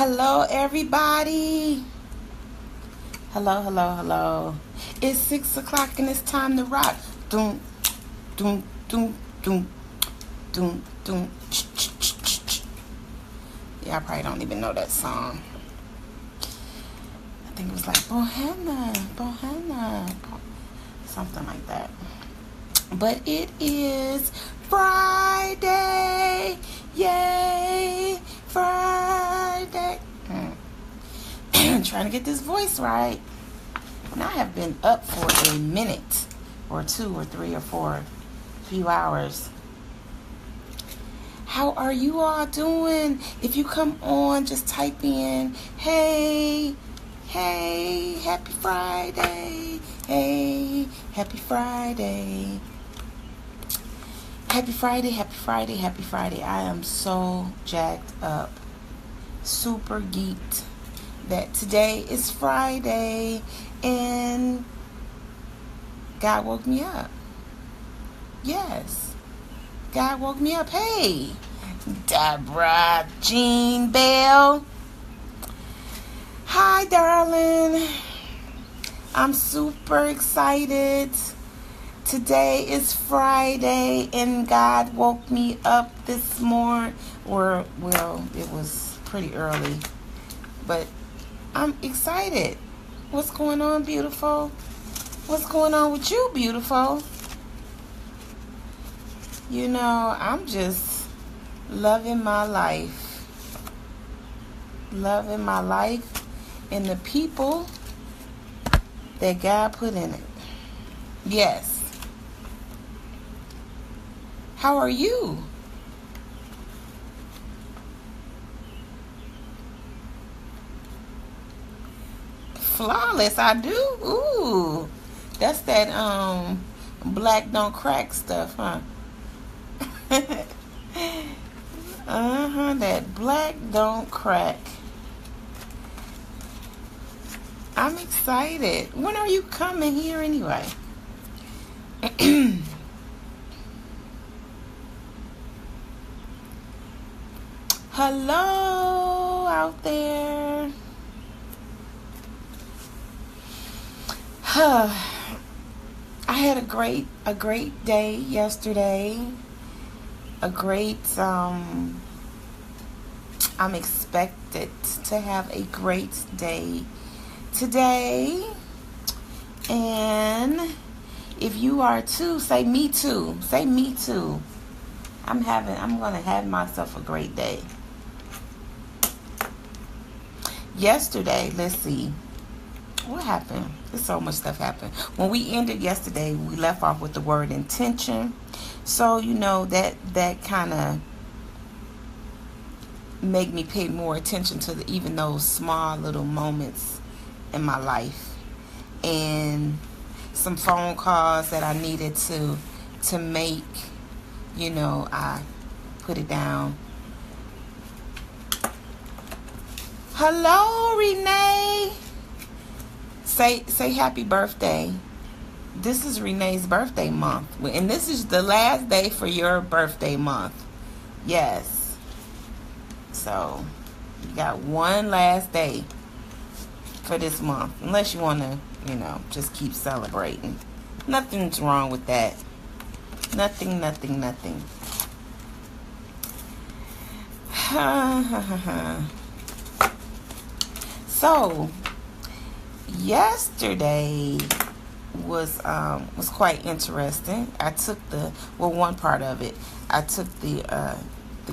Hello, everybody. Hello, hello, hello. It's 6 o'clock and it's time to rock. Doom, doom, doom, doom, doom, doom. Yeah, I probably don't even know that song. I think it was like Bohana, something like that. But it is Friday. Yay, Friday. Trying to get this voice right. And I have been up for a minute or two or three or four, few hours. How are you all doing? If you come on, just type in, hey, happy Friday. Hey, happy Friday. Happy Friday, happy Friday, happy Friday. I am so jacked up, super geeked that today is Friday and God woke me up. Yes, God woke me up. Hey, Deborah Jean Bell. Hi, darling. I'm super excited. Today is Friday and God woke me up this morning. Well, it was pretty early, but I'm excited. What's going on, beautiful? What's going on with you, beautiful? You know, I'm just loving my life. Loving my life and the people that God put in it. Yes. How are you? Flawless, I do. Ooh. That's that black don't crack stuff, huh? That black don't crack. I'm excited. When are you coming here anyway? Hello out there. I had a great day yesterday. I'm expected to have a great day today. And if you are too, say me too. Say me too. I'm gonna have myself a great day. Yesterday, let's see. What happened? There's so much stuff happened. When we ended yesterday, we left off with the word intention. So, you know, that kind of made me pay more attention to even those small little moments in my life. And some phone calls that I needed to make, you know, I put it down. Hello, Renee. Say happy birthday. This is Renee's birthday month. And this is the last day for your birthday month. Yes. So, you got one last day for this month. Unless you want to, you know, just keep celebrating. Nothing's wrong with that. Nothing. So, yesterday was quite interesting. I took one part of it. I took the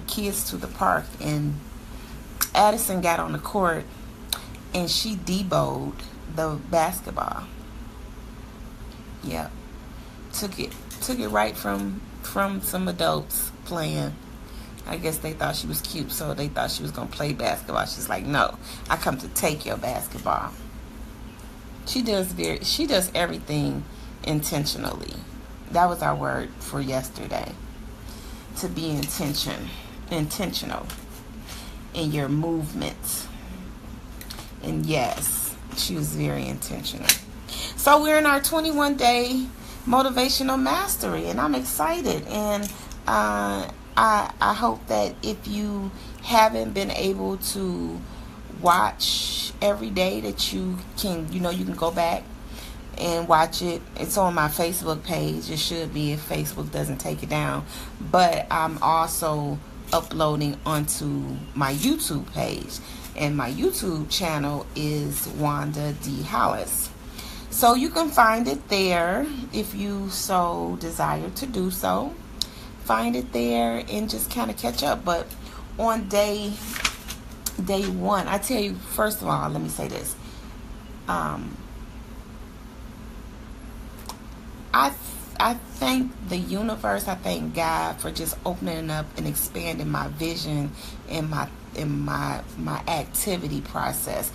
kids to the park, and Addison got on the court and she deboed the basketball. Yep. Took it right from some adults playing. I guess they thought she was cute, so they thought she was gonna play basketball. She's like, no, I come to take your basketball. She does everything intentionally. That was our word for yesterday. To be intentional in your movements. And yes, she was very intentional. So we're in our 21-day motivational mastery, and I'm excited. And I hope that if you haven't been able to watch every day that you can, you can go back and watch it. It's on my Facebook page. It should be if Facebook doesn't take it down. But I'm also uploading onto my YouTube page. And my YouTube channel is Wanda D. Hollis. So you can find it there if you so desire to do so. Find it there and just kind of catch up. But on day one, I tell you, first of all, let me say this. I thank the universe, I thank God for just opening up and expanding my vision and my activity process.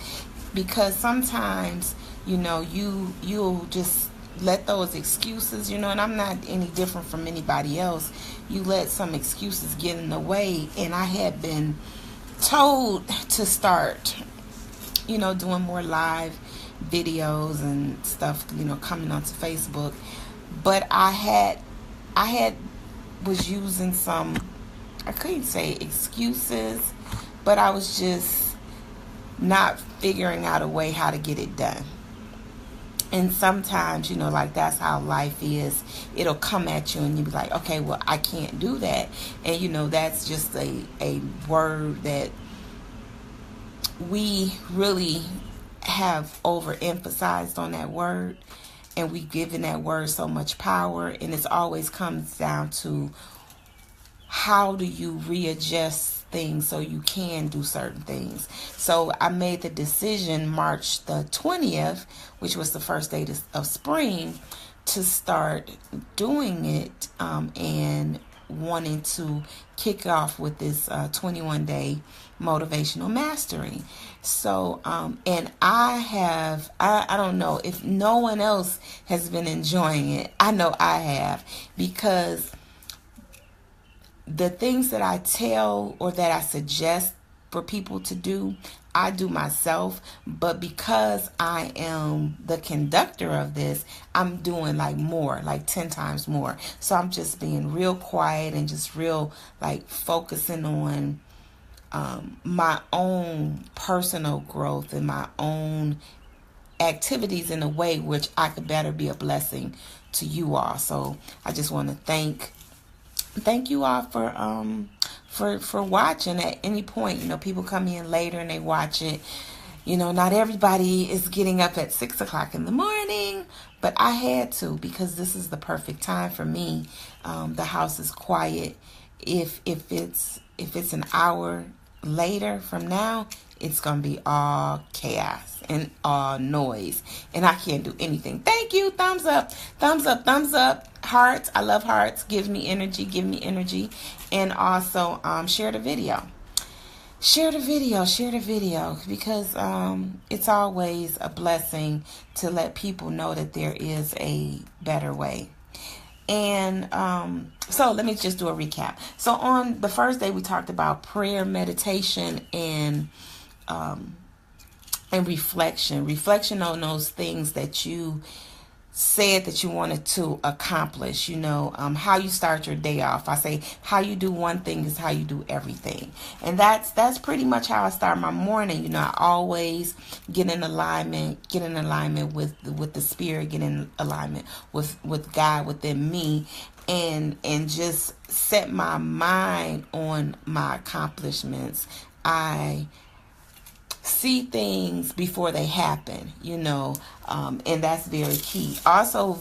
Because sometimes, you'll just let those excuses, and I'm not any different from anybody else. You let some excuses get in the way, and I had been told to start, doing more live videos and stuff, coming onto Facebook. But I was using some, I couldn't say excuses, but I was just not figuring out a way how to get it done. And sometimes, like that's how life is. It'll come at you and you'll be like, okay, well, I can't do that. And, that's just a word that we really have overemphasized on that word. And we've given that word so much power. And it always comes down to how do you readjust things so you can do certain things. So I made the decision March the 20th, which was the first day of spring, to start doing it and wanting to kick off with this 21-day motivational mastery. So, and I don't know if no one else has been enjoying it. I know I have, because the things that I tell or that I suggest for people to do, I do myself. But because I am the conductor of this, I'm doing like 10 times more. So I'm just being real quiet and just real focusing on my own personal growth and my own activities in a way which I could better be a blessing to you all. So I just want to thank you all for watching at any point. People come in later and they watch it. Not everybody is getting up at 6 o'clock in the morning, but I had to, because this is the perfect time for me. The house is quiet. If it's an hour later from now, it's gonna be all chaos and all noise, and I can't do anything. Thank you. Thumbs up, thumbs up, thumbs up. Hearts. I love hearts. Give me energy. Give me energy. And also share the video. Share the video, because it's always a blessing to let people know that there is a better way. And so let me just do a recap. So on the first day, we talked about prayer, meditation, and reflection on those things that you said that you wanted to accomplish. How you start your day off. I say how you do one thing is how you do everything, and that's pretty much how I start my morning. I always get in alignment with the spirit, get in alignment with God within me, and just set my mind on my accomplishments. I see things before they happen, and that's very key. Also,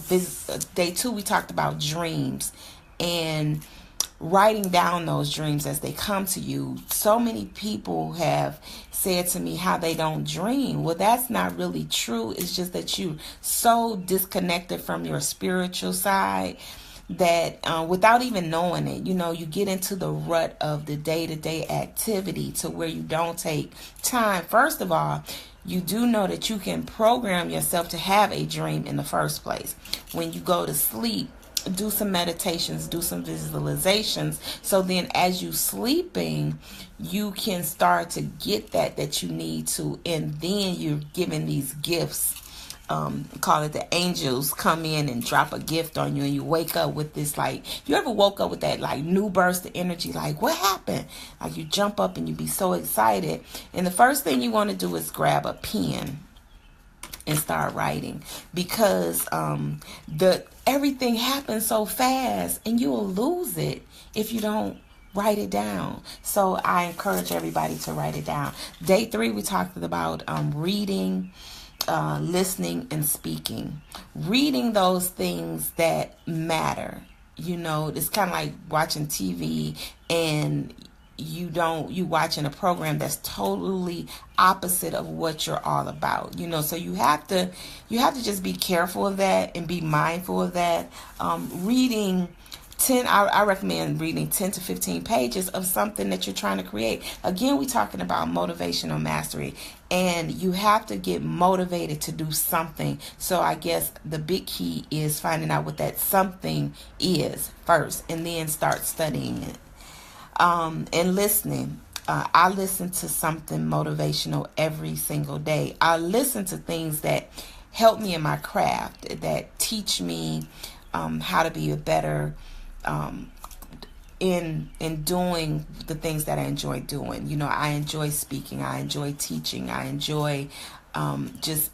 day 2, we talked about dreams and writing down those dreams as they come to you. So many people have said to me how they don't dream. Well, that's not really true. It's just that you're so disconnected from your spiritual side that without even knowing it, you get into the rut of the day-to-day activity to where you don't take time. First of all, you do know that you can program yourself to have a dream in the first place. When you go to sleep, do some meditations, do some visualizations. So then as you sleeping, you can start to get that you need to. And then you're given these gifts call it the angels come in and drop a gift on you, and you wake up with this, like, you ever woke up with that like new burst of energy, like what happened? Like you jump up and you be so excited, and the first thing you want to do is grab a pen and start writing, because the everything happens so fast and you will lose it if you don't write it down. So I encourage everybody to write it down. Day 3, we talked about reading, listening, and speaking. Reading those things that matter. You know, it's kind of like watching TV and you watching a program that's totally opposite of what you're all about. You know, so you have to just be careful of that and be mindful of that. Reading 10, I recommend reading 10 to 15 pages of something that you're trying to create. Again, we're talking about motivational mastery, and you have to get motivated to do something. So I guess the big key is finding out what that something is first, and then start studying it. And listening. I listen to something motivational every single day. I listen to things that help me in my craft, that teach me how to be a better in doing the things that I enjoy doing. You know, I enjoy speaking, I enjoy teaching, I enjoy just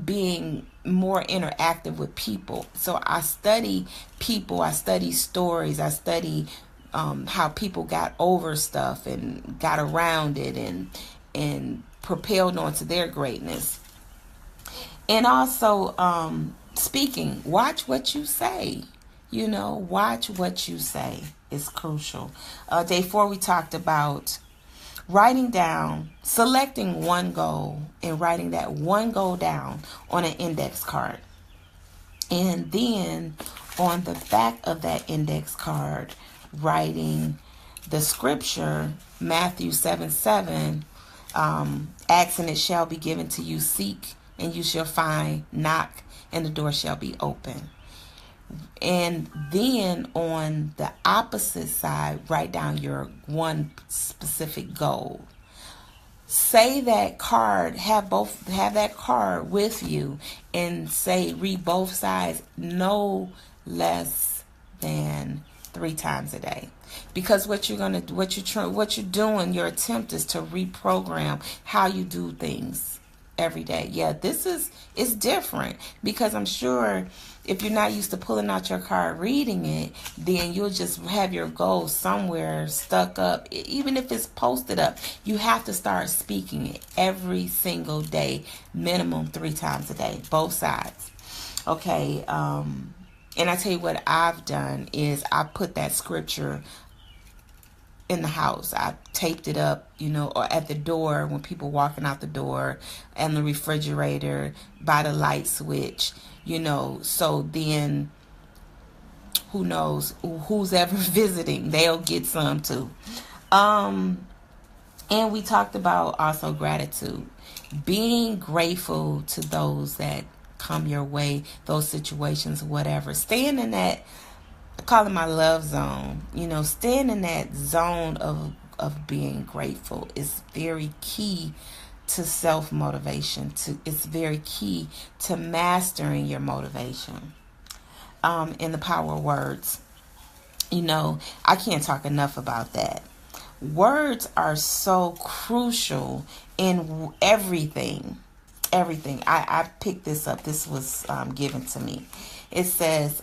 being more interactive with people. So I study people, I study stories, I study how people got over stuff and got around it and propelled onto their greatness. And also speaking, watch what you say. You know, watch what you say is crucial. Day 4, we talked about writing down, selecting one goal and writing that one goal down on an index card. And then on the back of that index card, writing the scripture, Matthew 7:7, ask and it shall be given to you, seek and you shall find, knock and the door shall be open. And then on the opposite side, write down your one specific goal. Say that card, have that card with you, and read both sides no less than 3 times a day. Because what you're doing, your attempt is to reprogram how you do things every day. Yeah, it's different, because I'm sure if you're not used to pulling out your card, reading it, then you'll just have your goal somewhere stuck up. Even if it's posted up, you have to start speaking it every single day, minimum 3 times a day, both sides. Okay, and I tell you what I've done is I put that scripture in the house. I taped it up, you know, or at the door when people walking out the door, and the refrigerator, by the light switch, you know, so then who knows, who's ever visiting, they'll get some too. And we talked about also gratitude, being grateful to those that come your way, those situations, whatever. Staying in that, I call it my love zone. You know, staying in that zone of being grateful is very key to self-motivation. It's very key to mastering your motivation. In the power of words. You know, I can't talk enough about that. Words are so crucial in everything. Everything. I picked this up. This was given to me. It says,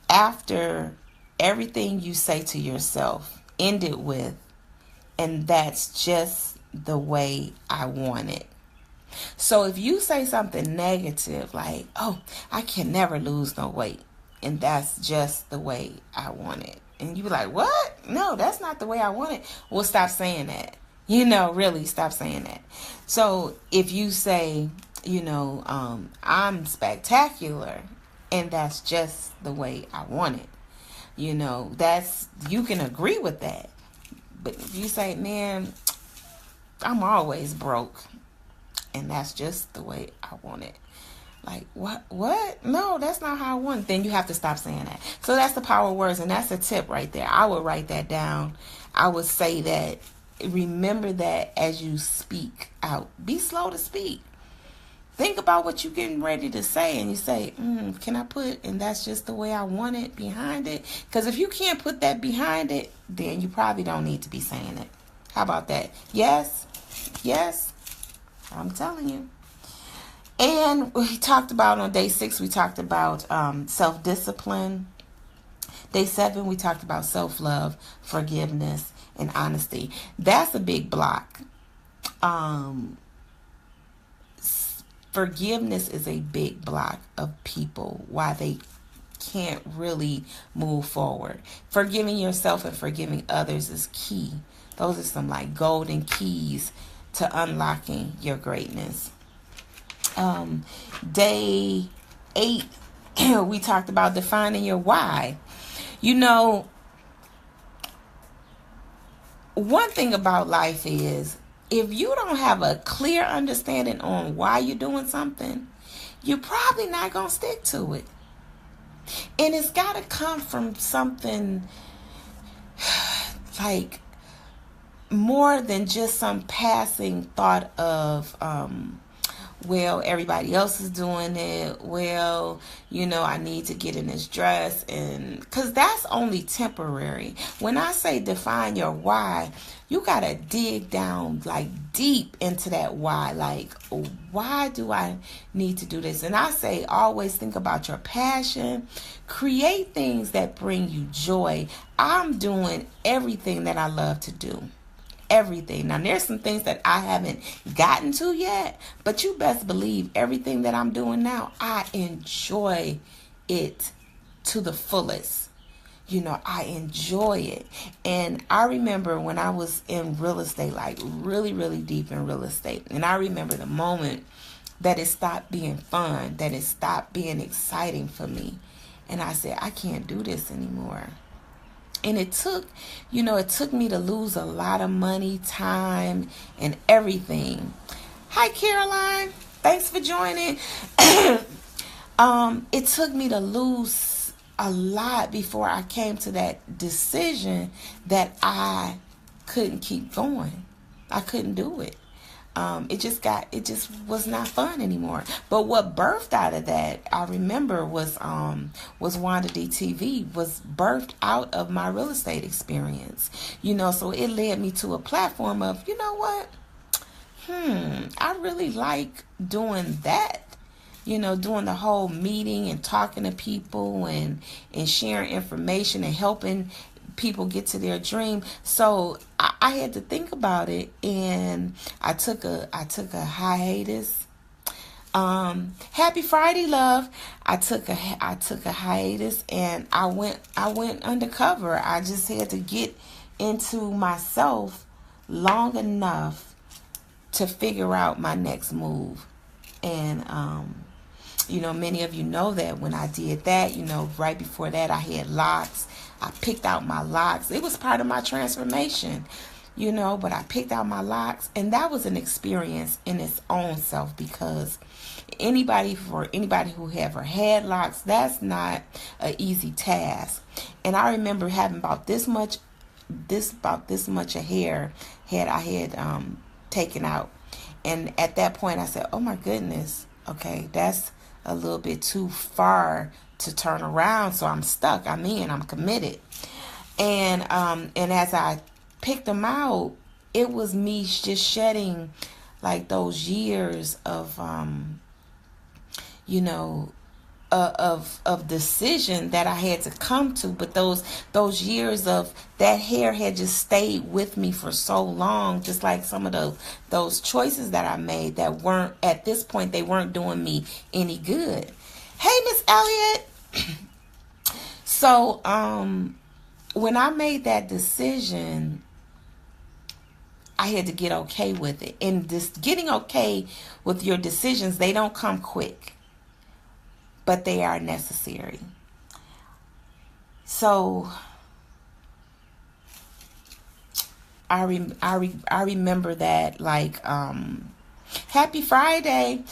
after everything you say to yourself, end it with, and that's just the way I want it. So if you say something negative like, oh, I can never lose no weight, and that's just the way I want it, and you be like, what? No, that's not the way I want it. Well, stop saying that. You know, really stop saying that. So if you say, you know, I'm spectacular, and that's just the way I want it, you know, you can agree with that. But if you say, man, I'm always broke, and that's just the way I want it. Like, what? No, that's not how I want it. Then you have to stop saying that. So that's the power of words, and that's a tip right there. I would write that down. I would say that. Remember that as you speak out. Be slow to speak. Think about what you're getting ready to say, and you say, can I put, and that's just the way I want it behind it? Because if you can't put that behind it, then you probably don't need to be saying it. How about that? Yes, yes, I'm telling you. And we talked about on day 6, we talked about self-discipline. Day 7, we talked about self-love, forgiveness, and honesty. That's a big block. Forgiveness is a big block of people, why they can't really move forward. Forgiving yourself and forgiving others is key. Those are some like golden keys to unlocking your greatness. Day 8, we talked about defining your why. You know, one thing about life is, if you don't have a clear understanding on why you're doing something, you're probably not going to stick to it. And it's got to come from something like more than just some passing thought of, well, everybody else is doing it. Well, you know, I need to get in this dress. And because that's only temporary. When I say define your why, you got to dig down like deep into that why. Like, why do I need to do this? And I say always think about your passion. Create things that bring you joy. I'm doing everything that I love to do. Everything. Now, there's some things that I haven't gotten to yet, but you best believe everything that I'm doing now, I enjoy it to the fullest. You know, I enjoy it. And I remember when I was in real estate, like really, really deep in real estate. And I remember the moment that it stopped being fun, that it stopped being exciting for me. And I said, I can't do this anymore. And it took me to lose a lot of money, time, and everything. Hi, Caroline. Thanks for joining. It took me to lose a lot before I came to that decision that I couldn't keep going. I couldn't do it. It just was not fun anymore. But what birthed out of that, I remember, was Wanda DTV, was birthed out of my real estate experience. You know, so it led me to a platform of, you know what? I really like doing that. You know, doing the whole meeting and talking to people and sharing information and helping people get to their dream. So I had to think about it, and I took a hiatus. Happy Friday, love. I took a hiatus, and I went undercover. I just had to get into myself long enough to figure out my next move. And you know, many of you know that when I did that, you know, right before that I had locks. I picked out my locks. It was part of my transformation, you know, but I picked out my locks, and that was an experience in its own self, because anybody who ever had locks, that's not an easy task. And I remember having about this much of hair I had taken out. And at that point I said, oh my goodness, okay, that's a little bit too far to turn around, so I'm stuck. I'm committed. And as I picked them out, it was me just shedding like those years of of decision that I had to come to. But those years of that hair had just stayed with me for so long, just like some of those choices that I made that weren't, at this point, they weren't doing me any good. Hey, Miss Elliott. So when I made that decision, I had to get okay with it. And just getting okay with your decisions, they don't come quick, but they are necessary. So I remember that like Happy Friday.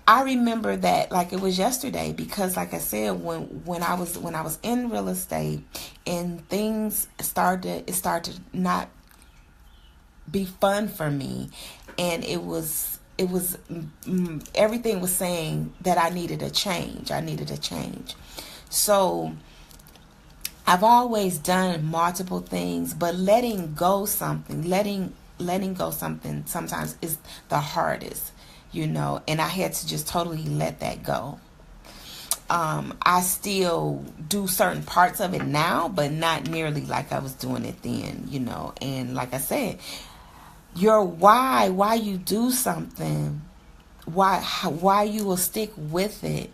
I remember that like it was yesterday, because like I said, when I was in real estate and things started to not be fun for me, and it was everything was saying that I needed a change. I needed a change. So I've always done multiple things, but letting go something sometimes is the hardest, and I had to just totally let that go. I still do certain parts of it now, but not nearly like I was doing it then, and like I said, your why you do something, why you will stick with it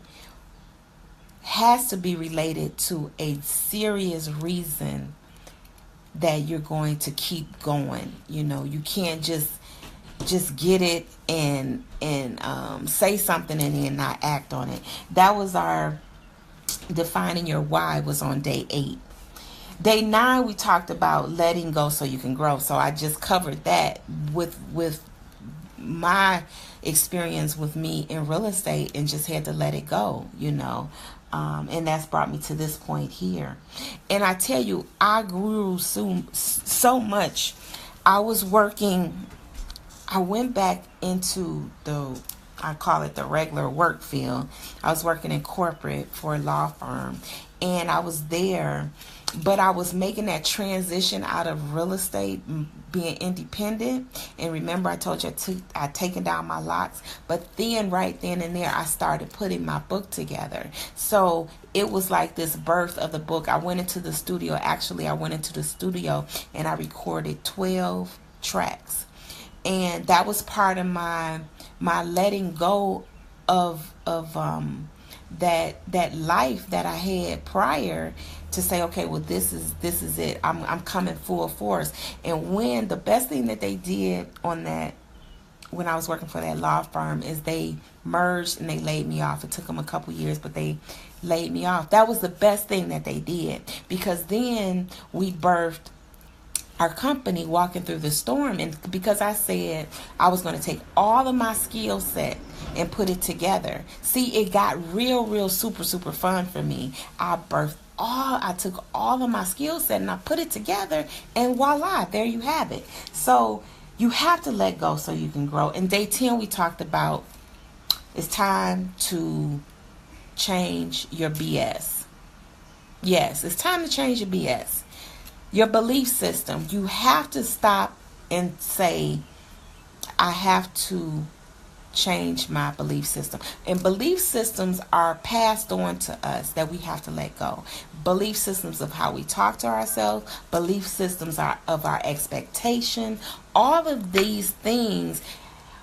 has to be related to a serious reason that you're going to keep going. You can't just get it and say something and then not act on it. That was our defining your why was on day 8. Day 9 we talked about letting go so you can grow. So I just covered that with my experience with me in real estate and just had to let it go, and that's brought me to this point here. And I tell you, I grew so much. I went back into I call it the regular work field. I was working in corporate for a law firm, and I was there, but I was making that transition out of real estate, being independent. And remember, I told you I'd taken down my locks, but then right then and there, I started putting my book together. So it was like this birth of the book. I went into the studio. Actually, I went into the studio and I recorded 12 tracks. And that was part of my letting go of that life that I had prior, to say, okay, well, this is it. I'm coming full force. And when the best thing that they did on that, when I was working for that law firm, is they merged and they laid me off. It took them a couple years, but they laid me off. That was the best thing that they did, because then we birthed our company, Walking Through the Storm. And because I said I was going to take all of my skill set and put it together. See, it got real super fun for me. I took all of my skill set and I put it together, and voila, there you have it. So you have to let go so you can grow. In day 10, we talked about it's time to change your BS. Yes, it's time to change your BS. Your belief system. You have to stop and say, I have to change my belief system. And belief systems are passed on to us that we have to let go. Belief systems of how we talk to ourselves, belief systems of our expectation. All of these things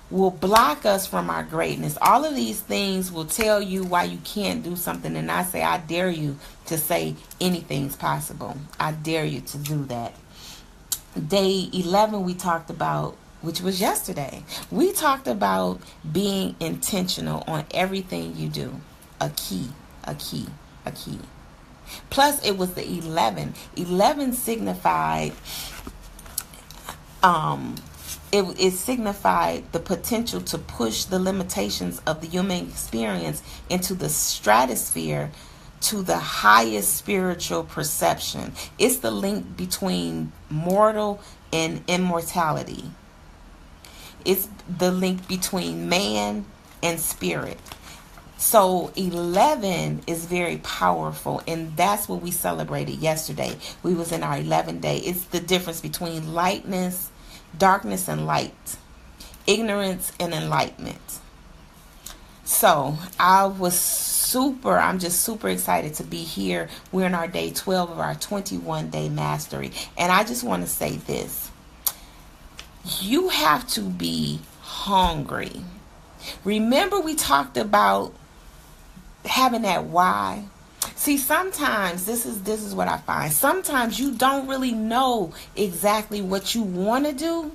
will block us from our greatness. All of these things will tell you why you can't do something. And I say, I dare you to say anything's possible. I dare you to do that. Day 11 we talked about, which was yesterday. We talked about being intentional on everything you do. A key. Plus, it was the 11. 11 signified, it signified the potential to push the limitations of the human experience into the stratosphere, to the highest spiritual perception. It's the link between mortal and immortality. It's the link between man and spirit. So 11 is very powerful, and that's what we celebrated yesterday. We was in our 11th day. It's the difference between darkness and light, ignorance and enlightenment. So I'm just super excited to be here. We're in our day 12 of our 21-day mastery. And I just want to say this. You have to be hungry. Remember, we talked about having that why. See, sometimes this is what I find. Sometimes you don't really know exactly what you want to do.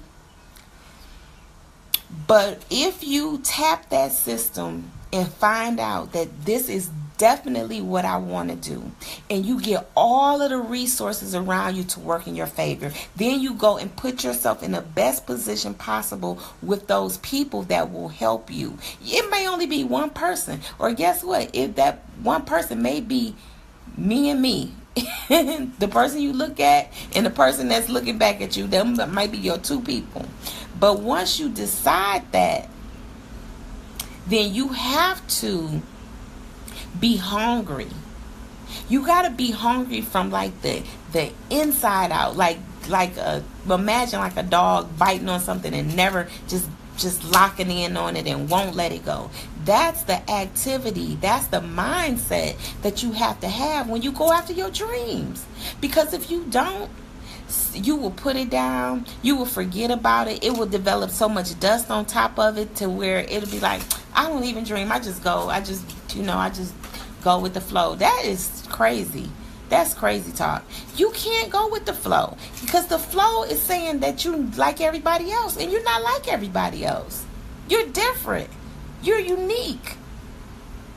But if you tap that system and find out that this is definitely what I want to do, and you get all of the resources around you to work in your favor, then you go and put yourself in the best position possible with those people that will help you. It may only be one person, or guess what? If that one person may be me and me, the person you look at and the person that's looking back at you, them might be your two people. But once you decide that, then you have to be hungry. You gotta be hungry from like the inside out, imagine like a dog biting on something and never just locking in on it and won't let it go. That's the activity, that's the mindset that you have to have when you go after your dreams. Because if you don't, you will put it down, you will forget about it, it will develop so much dust on top of it to where it'll be like, I don't even dream, I just go with the flow. That is crazy. That's crazy talk. You can't go with the flow, because the flow is saying that you like everybody else, and you're not like everybody else. You're different. You're unique.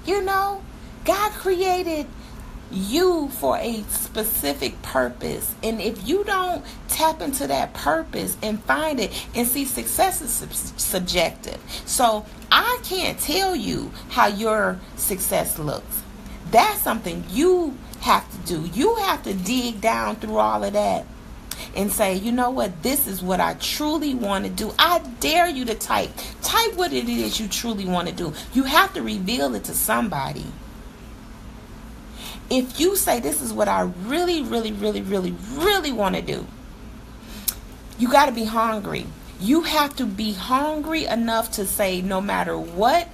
God created you for a specific purpose, and if you don't tap into that purpose and find it, and see, success is subjective, so I can't tell you how your success looks. That's something you have to do. You have to dig down through all of that and say, you know what, this is what I truly want to do. I dare you to type what it is you truly want to do. You have to reveal it to somebody. If you say, this is what I really, really, really, really, really want to do, you got to be hungry. You have to be hungry enough to say, no matter what,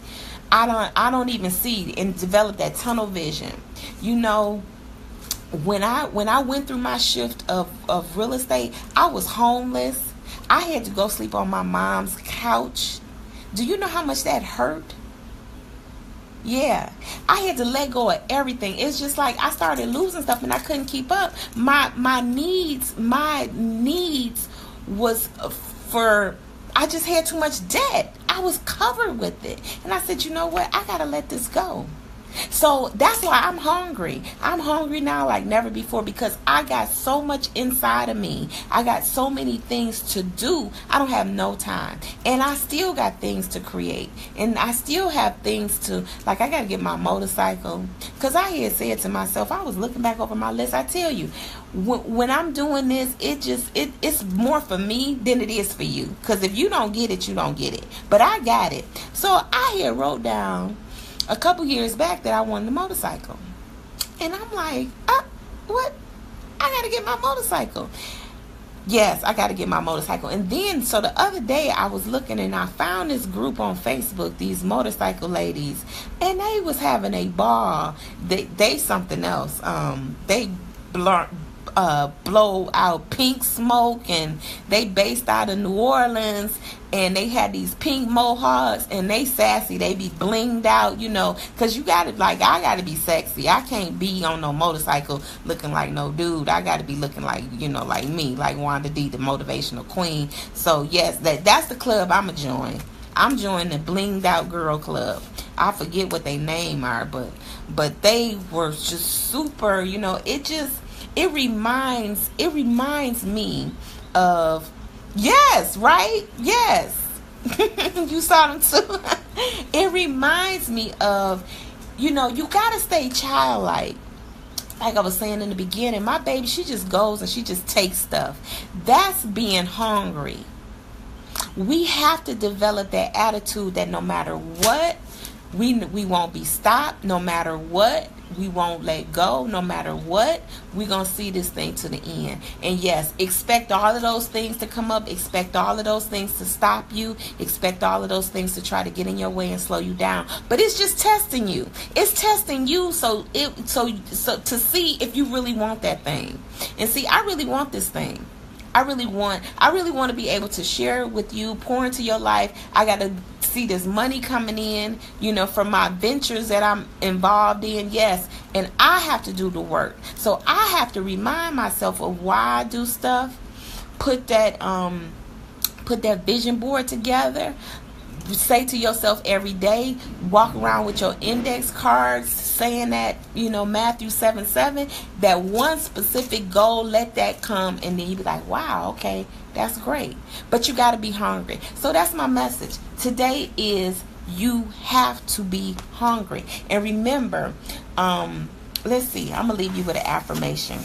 I don't even see, and develop that tunnel vision. When I went through my shift of real estate, I was homeless. I had to go sleep on my mom's couch. Do you know how much that hurt? Yeah, I had to let go of everything. It's just like I started losing stuff and I couldn't keep up. My needs was for, I just had too much debt. I was covered with it. And I said, you know what? I got to let this go. So that's why I'm hungry. I'm hungry now like never before, because I got so much inside of me. I got so many things to do. I don't have no time. And I still got things to create. And I still have things to, like, I got to get my motorcycle. Because I had said to myself, I was looking back over my list. I tell you, when I'm doing this, it's more for me than it is for you. Because if you don't get it, you don't get it. But I got it. So I had wrote down a couple years back that I wanted a motorcycle. And I'm like, what? I got to get my motorcycle. Yes, I got to get my motorcycle. And then, so the other day I was looking and I found this group on Facebook, these motorcycle ladies, and they was having a ball. They something else. They blow out pink smoke, and they based out of New Orleans, and they had these pink mohawks, and they sassy. They be blinged out, because you gotta, like, I gotta be sexy. I can't be on no motorcycle looking like no dude. I gotta be looking like, like me, like Wanda D, the motivational queen. So yes, that's the club I'ma join. I'm joining the blinged out girl club. I forget what they name are, but they were just super, it reminds me of, yes, right? Yes. You saw them too. It reminds me of, you got to stay childlike. Like I was saying in the beginning, my baby, she just goes and she just takes stuff. That's being hungry. We have to develop that attitude that no matter what, we won't be stopped. No matter what, we won't let go. No matter what, we're going to see this thing to the end. And yes, expect all of those things to come up. Expect all of those things to stop you. Expect all of those things to try to get in your way and slow you down. But it's just testing you. It's testing you so to see if you really want that thing. And see, I really want this thing. I really want to be able to share it with you, pour into your life. I got to see this money coming in, from my ventures that I'm involved in. Yes. And I have to do the work. So I have to remind myself of why I do stuff. Put that vision board together. Say to yourself every day, walk around with your index cards saying that, Matthew 7:7, that one specific goal, let that come, and then you be like, wow, okay, that's great. But you got to be hungry. So that's my message. Today is, you have to be hungry. And remember, let's see, I'm going to leave you with an affirmation.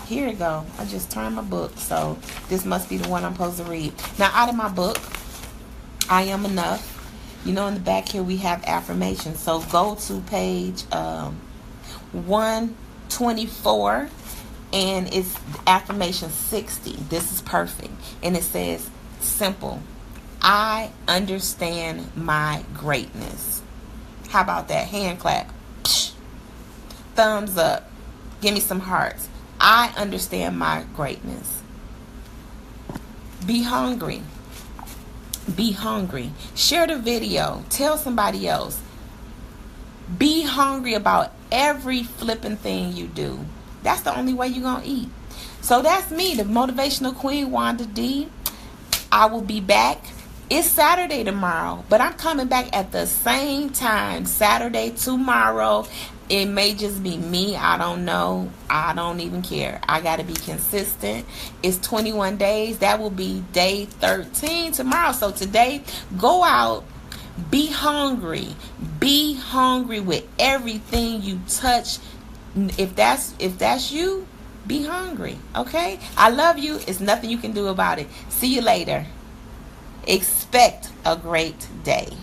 Here you go. I just turned my book, so this must be the one I'm supposed to read. Now, out of my book, I Am Enough, You know, in the back here we have affirmations. So go to page 124, and it's affirmation 60. This is perfect. And it says, simple: I understand my greatness. How about that? Hand clap. Psh. Thumbs up. Give me some hearts. I understand my greatness. Be hungry. Be hungry. Share the video. Tell somebody else. Be hungry about every flipping thing you do. That's the only way you're going to eat. So that's me, the motivational queen, Wanda D. I will be back. It's Saturday tomorrow, but I'm coming back at the same time. Saturday tomorrow. It may just be me. I don't know. I don't even care. I got to be consistent. It's 21 days. That will be day 13 tomorrow. So today, go out. Be hungry. Be hungry with everything you touch. If that's you, be hungry. Okay? I love you. It's nothing you can do about it. See you later. Expect a great day.